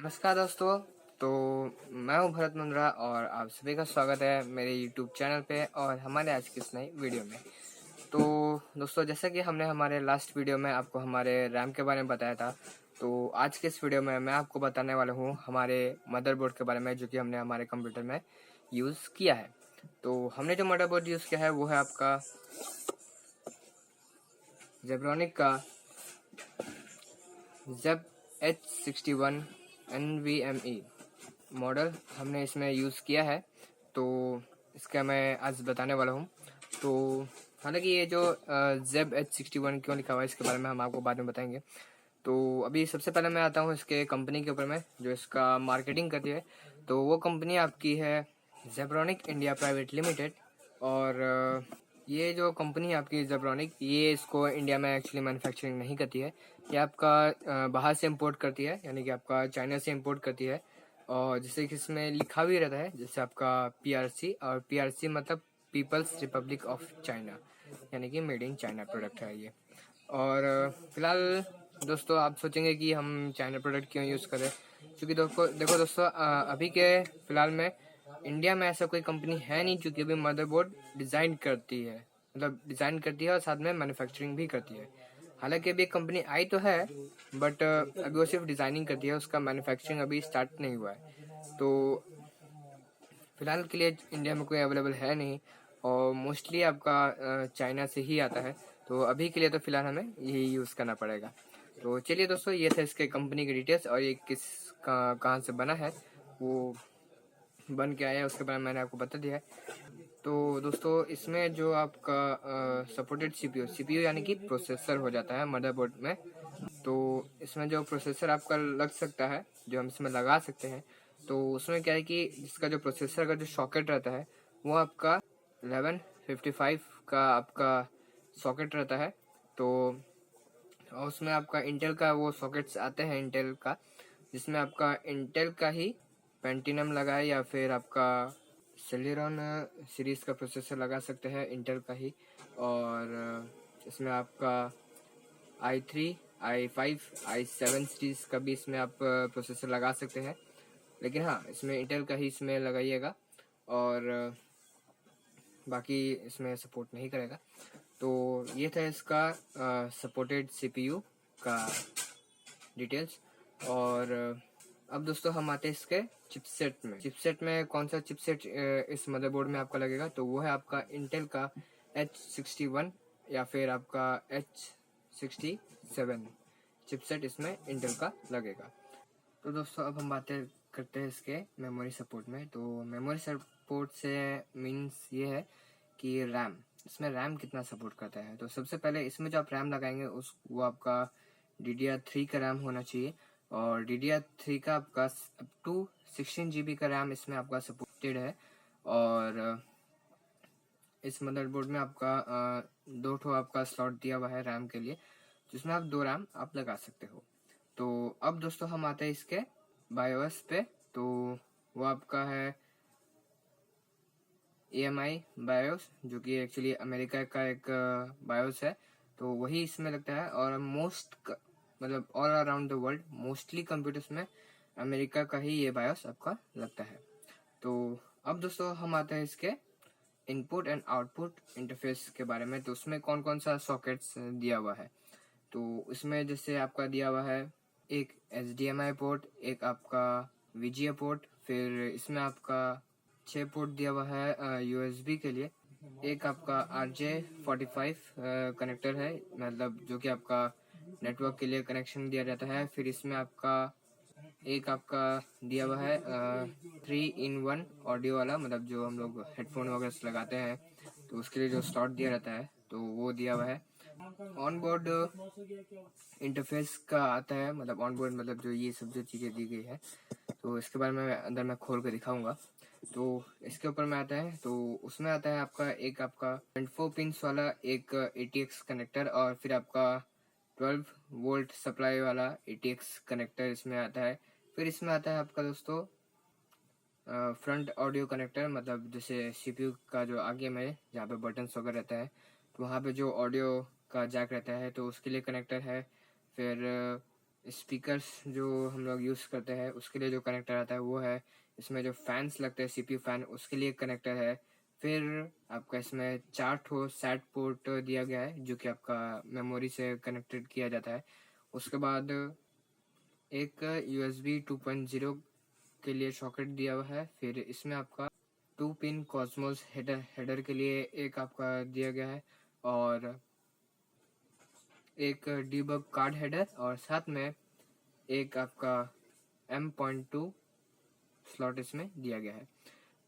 नमस्कार दोस्तों। तो मैं हूं भरत मुंद्रा और आप सभी का स्वागत है मेरे YouTube चैनल पे और हमारे आज की इस नई वीडियो में। तो दोस्तों, जैसा कि हमने हमारे लास्ट वीडियो में आपको हमारे रैम के बारे में बताया था, तो आज के इस वीडियो में मैं आपको बताने वाला हूं हमारे मदरबोर्ड के बारे में, जो कि हमने हमारे कंप्यूटर में यूज़ किया है। तो हमने जो मदरबोर्ड यूज़ किया है वो है आपका जेब्रॉनिक का ZH61 NVMe मॉडल हमने इसमें यूज़ किया है। तो इसका मैं आज बताने वाला हूँ। तो हालांकि ये जो ZH61 क्यों लिखा हुआ है इसके बारे में हम आपको बाद में बताएंगे। तो अभी सबसे पहले मैं आता हूँ इसके कंपनी के ऊपर में जो इसका मार्केटिंग करती है। तो वो कंपनी आपकी है जेब्रॉनिक इंडिया प्राइवेट लिमिटेड। और ये जो कंपनी है आपकी जेब्रॉनिक, ये इसको इंडिया में एक्चुअली मैन्युफैक्चरिंग नहीं करती है। ये आपका बाहर से इंपोर्ट करती है, यानी कि आपका चाइना से इंपोर्ट करती है। और जैसे कि इसमें लिखा भी रहता है, जैसे आपका PRC, और PRC मतलब पीपल्स रिपब्लिक ऑफ चाइना, यानी कि मेड इन चाइना प्रोडक्ट है ये। और फिलहाल दोस्तों, आप सोचेंगे कि हम चाइना प्रोडक्ट क्यों यूज़ करें, क्योंकि देखो दोस्तों, अभी के फिलहाल में इंडिया में ऐसा कोई कंपनी है नहीं जो कि अभी मदरबोर्ड डिज़ाइन करती है, मतलब डिज़ाइन करती है और साथ में मैन्युफैक्चरिंग भी करती है। हालांकि अभी एक कंपनी आई तो है, बट अभी वो सिर्फ डिज़ाइनिंग करती है, उसका मैन्युफैक्चरिंग अभी स्टार्ट नहीं हुआ है। तो फिलहाल के लिए इंडिया में कोई अवेलेबल है नहीं, और मोस्टली आपका चाइना से ही आता है। तो अभी के लिए तो फिलहाल हमें यही यूज़ करना पड़ेगा। तो चलिए दोस्तों, ये था इसके कंपनी की डिटेल्स, और ये किस कहाँ से बना है, वो बन के आया है उसके बारे में मैंने आपको बता दिया है। तो दोस्तों, इसमें जो आपका सपोर्टेड CPU यानी कि प्रोसेसर हो जाता है मदरबोर्ड में। तो इसमें जो प्रोसेसर आपका लग सकता है, जो हम इसमें लगा सकते हैं, तो उसमें क्या है कि इसका जो प्रोसेसर का जो सॉकेट रहता है वो आपका 1155 का आपका सॉकेट रहता है। तो और उसमें आपका इंटेल का वो सॉकेट्स आते हैं इंटेल का, जिसमें आपका इंटेल का ही पेंटिनम लगा है, या फिर आपका सेलेरॉन सीरीज़ का प्रोसेसर लगा सकते हैं इंटेल का ही। और इसमें आपका i3, i5, i7 सीरीज़ का भी इसमें आप प्रोसेसर लगा सकते हैं, लेकिन हाँ, इसमें इंटेल का ही इसमें लगाइएगा, और बाकी इसमें सपोर्ट नहीं करेगा। तो ये था इसका सपोर्टेड CPU का डिटेल्स। और अब दोस्तों हम आते हैं इसके चिपसेट में कौन सा चिपसेट इस मदरबोर्ड में आपका लगेगा, तो वो है आपका इंटेल का H61 या फिर आपका H67 चिपसेट इसमें इंटेल का लगेगा। तो दोस्तों, अब हम बातें करते हैं इसके मेमोरी सपोर्ट में। तो मेमोरी सपोर्ट से मीन्स ये है कि रैम, इसमें रैम कितना सपोर्ट करता है। तो सबसे पहले इसमें जो आप रैम लगाएंगे वो आपका DDR3 का रैम होना चाहिए, और DDR3 का आपका अप टू 16 GB का रैम इसमें आपका सपोर्टेड है। और इस मदरबोर्ड में आपका दो ठो आपका स्लॉट दिया हुआ है रैम के लिए, जिसमें आप दो रैम आप लगा सकते हो। तो अब दोस्तों हम आते हैं इसके बायोस पे। तो वो आपका है AMI बायोस, जो कि एक्चुअली अमेरिका का एक बायोस है। तो वही इसमें लगता है, और मतलब all around the world mostly computers में अमेरिका का ही ये बायोस आपका लगता है। तो अब दोस्तों हम आते हैं इसके इनपुट एंड आउटपुट इंटरफेस के बारे में। तो उसमें कौन कौन सा सॉकेट्स दिया हुआ है, तो इसमें जैसे आपका दिया हुआ है एक HDMI पोर्ट, एक आपका VGA पोर्ट, फिर इसमें आपका 6 पोर्ट दिया हुआ है USB के लिए, एक आपका RJ45 कनेक्टर है, मतलब जो कि आपका नेटवर्क के लिए कनेक्शन दिया जाता है। फिर इसमें आपका एक आपका दिया हुआ है 3-in-1 ऑडियो वाला, मतलब जो हम लोग हेडफोन वगैरह से लगाते हैं तो उसके लिए जो स्लॉट दिया रहता है, तो वो दिया हुआ है। ऑन बोर्ड इंटरफेस का आता है, मतलब ऑन बोर्ड मतलब जो ये सब जो चीज़ें दी गई है, तो इसके बारे में अंदर मैं खोल कर दिखाऊंगा। तो इसके ऊपर में आता है, तो उसमें आता है आपका एक आपका 24 पिंस वाला एक ATX कनेक्टर, और फिर आपका 12 वोल्ट सप्लाई वाला ATX कनेक्टर इसमें आता है। फिर इसमें आता है आपका दोस्तों फ्रंट ऑडियो कनेक्टर, मतलब जैसे CPU का जो आगे में जहाँ पे बटन्स वगैरह रहता है, तो वहाँ पे जो ऑडियो का जैक रहता है तो उसके लिए कनेक्टर है। फिर स्पीकर्स जो हम लोग यूज़ करते हैं उसके लिए जो कनेक्टर आता है वो है। इसमें जो फैंस लगते हैं CPU फैन उसके लिए कनेक्टर है। फिर आपका इसमें 4 ठो सैट पोर्ट दिया गया है जो कि आपका मेमोरी से कनेक्टेड किया जाता है। उसके बाद एक USB 2.0 के लिए सॉकेट दिया हुआ है। फिर इसमें आपका 2 पिन कॉस्मोस हेडर के लिए एक आपका दिया गया है और एक डीबग कार्ड हेडर और साथ में एक आपका M.2 स्लॉट इसमें दिया गया है।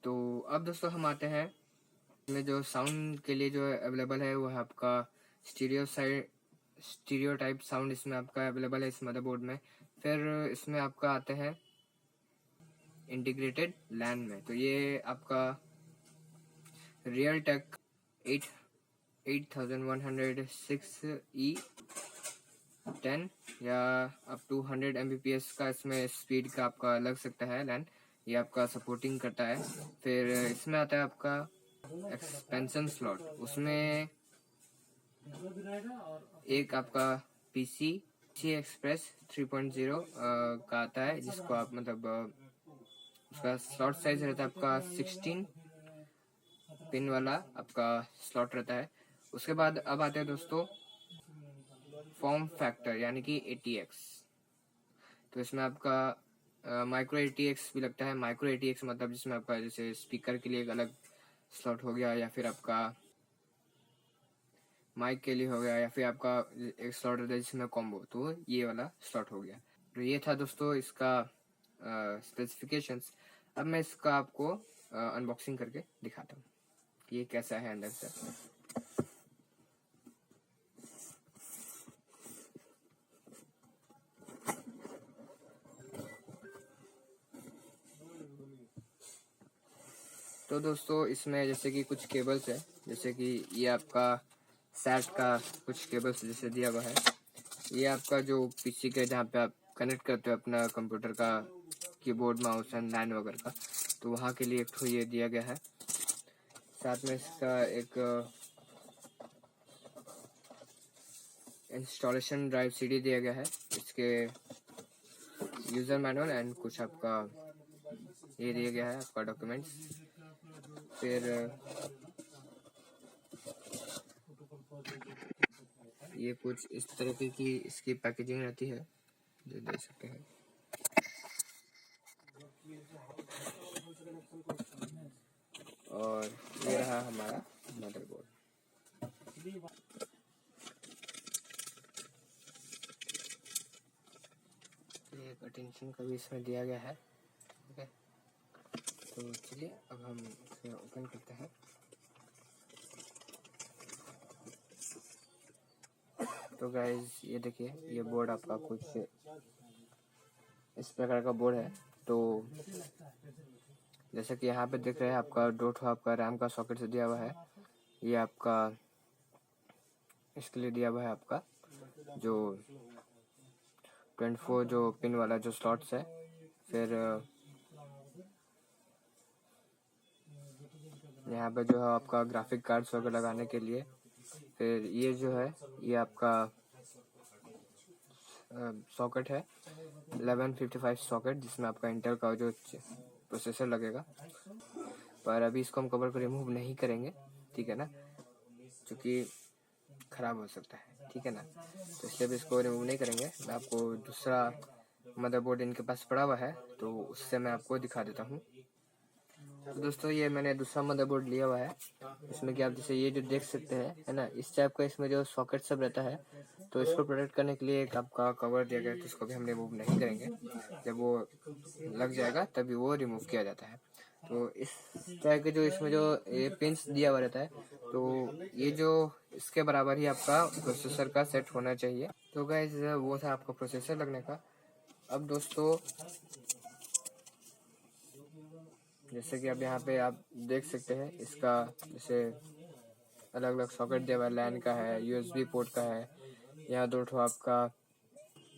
तो अब दोस्तों हम आते हैं इसमें जो साउंड के लिए जो अवेलेबल है वो है आपका स्टीरियो टाइप साउंड इसमें आपका अवेलेबल है इस मदरबोर्ड में। फिर इसमें आपका आते हैं इंटीग्रेटेड लैन में, तो ये आपका रियल टेक 8106E10 या अप टू 100 Mbps का इसमें स्पीड का आपका लग सकता है लैन, ये आपका सपोर्टिंग करता है। फिर इसमें आता है आपका एक्सपेंशन स्लॉट, उसमें एक आपका PCI एक्सप्रेस 3.0 का आता है जिसको आप मतलब उसका स्लॉट साइज रहता है आपका 16 पिन वाला आपका स्लॉट रहता है। उसके बाद अब आते हैं दोस्तों फॉर्म फैक्टर यानी कि ATX। तो इसमें आपका माइक्रो ATX भी लगता है। माइक्रो ATX मतलब जिसमें आपका जैसे स्पीकर के लिए एक अलग स्लॉट हो गया या फिर आपका माइक के लिए हो गया या फिर आपका एक स्लॉट रहता है जिसमें कॉम्बो, तो ये वाला स्लॉट हो गया। तो ये था दोस्तों इसका स्पेसिफिकेशंस। अब मैं इसका आपको अनबॉक्सिंग करके दिखाता हूँ कि ये कैसा है अंदर से। तो दोस्तों इसमें जैसे कि कुछ केबल्स है, जैसे कि ये आपका सैट का कुछ केबल्स जैसे दिया हुआ है। ये आपका जो PC के जहाँ पे आप कनेक्ट करते हो अपना कंप्यूटर का कीबोर्ड माउस एंड लैन वगैरह का, तो वहाँ के लिए एक तो ये दिया गया है। साथ में इसका एक इंस्टॉलेशन ड्राइव CD दिया गया है, इसके यूज़र मैनुअल एंड कुछ आपका ये दिया गया है आपका डॉक्यूमेंट्स। फिर ये कुछ इस तरीके की इसकी पैकेजिंग रहती है जो देख सकते हैं। और ये रहा हमारा मदरबोर्ड। एक अटेंशन का भी इसमें दिया गया है। ओके, तो चलिए अब हम इसे ओपन करते हैं। तो गाइज ये देखिए, ये बोर्ड आपका कुछ इस प्रकार का बोर्ड है। तो जैसे कि यहाँ पे देख रहे हैं आपका 2 आपका रैम का सॉकेट से दिया हुआ है। ये आपका इसके लिए दिया हुआ है आपका जो 24 जो पिन वाला जो स्लॉट्स है। फिर यहाँ पे जो है आपका ग्राफिक कार्ड्स वगैरह लगाने के लिए। फिर ये जो है ये आपका सॉकेट है 1155 सॉकेट, जिसमें आपका इंटेल का जो प्रोसेसर लगेगा। पर अभी इसको हम कवर को रिमूव नहीं करेंगे, ठीक है ना, क्योंकि ख़राब हो सकता है, ठीक है ना। तो इसलिए भी इसको रिमूव नहीं करेंगे। मैं आपको दूसरा मदरबोर्ड इनके पास पड़ा हुआ है तो उससे मैं आपको दिखा देता हूँ। तो दोस्तों ये मैंने दूसरा मदरबोर्ड लिया हुआ है। इसमें कि आप जैसे ये जो देख सकते हैं है ना, इस टाइप का इसमें जो सॉकेट सब रहता है, तो इसको प्रोटेक्ट करने के लिए एक आपका कवर दिया गया है, तो इसको भी हम रिमूव नहीं करेंगे। जब वो लग जाएगा तभी वो रिमूव किया जाता है। तो इस तरह के जो इसमें जो ये पिंस दिया हुआ रहता है, तो ये जो इसके बराबर ही आपका प्रोसेसर का सेट होना चाहिए। तो गाइस वो था आपका प्रोसेसर लगने का। अब दोस्तों जैसे कि अब यहाँ पे आप देख सकते हैं इसका जैसे अलग अलग सॉकेट दिया हुआ है। लैन का है, USB पोर्ट का है, यहाँ 2 आपका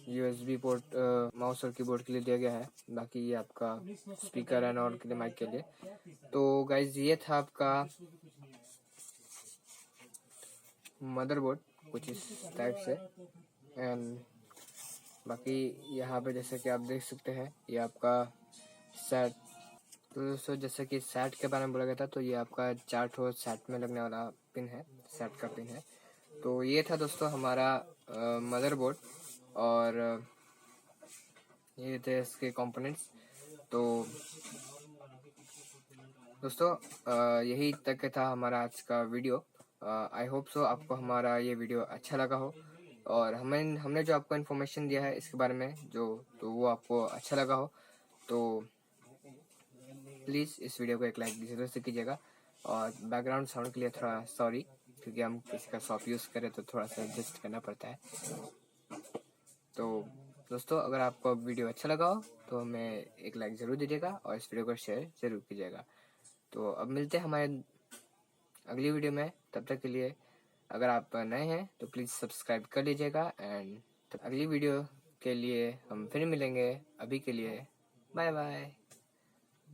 USB पोर्ट माउस और कीबोर्ड के लिए दिया गया है। बाकी ये आपका स्पीकर एंड और के लिए माइक के लिए। तो गाइज ये था आपका मदरबोर्ड कुछ इस टाइप से। एंड बाकी यहाँ पे जैसे कि आप देख सकते हैं ये आपका सेट। तो दोस्तों जैसे कि सेट के बारे में बोला गया था, तो ये आपका 4 ठो सेट में लगने वाला पिन है, सेट का पिन है। तो ये था दोस्तों हमारा मदरबोर्ड, और ये थे इसके कंपोनेंट्स। तो दोस्तों यही तक था हमारा आज का वीडियो। आई होप सो आपको हमारा ये वीडियो अच्छा लगा हो, और हमने जो आपको इन्फॉर्मेशन दिया है इसके बारे में तो वो आपको अच्छा लगा हो, तो प्लीज़ इस वीडियो को एक लाइक ज़रूर से कीजिएगा। और बैकग्राउंड साउंड के लिए थोड़ा सॉरी, क्योंकि हम किसी का शॉप यूज़ करें तो थोड़ा सा एडजस्ट करना पड़ता है। तो दोस्तों अगर आपको वीडियो अच्छा लगा हो तो हमें एक लाइक ज़रूर दीजिएगा और इस वीडियो को शेयर ज़रूर कीजिएगा। तो अब मिलते हैं हमारे अगली वीडियो में, तब तक के लिए अगर आप नए हैं तो प्लीज़ सब्सक्राइब कर लीजिएगा। एंड अगली वीडियो के लिए हम फिर मिलेंगे। अभी के लिए बाय बाय।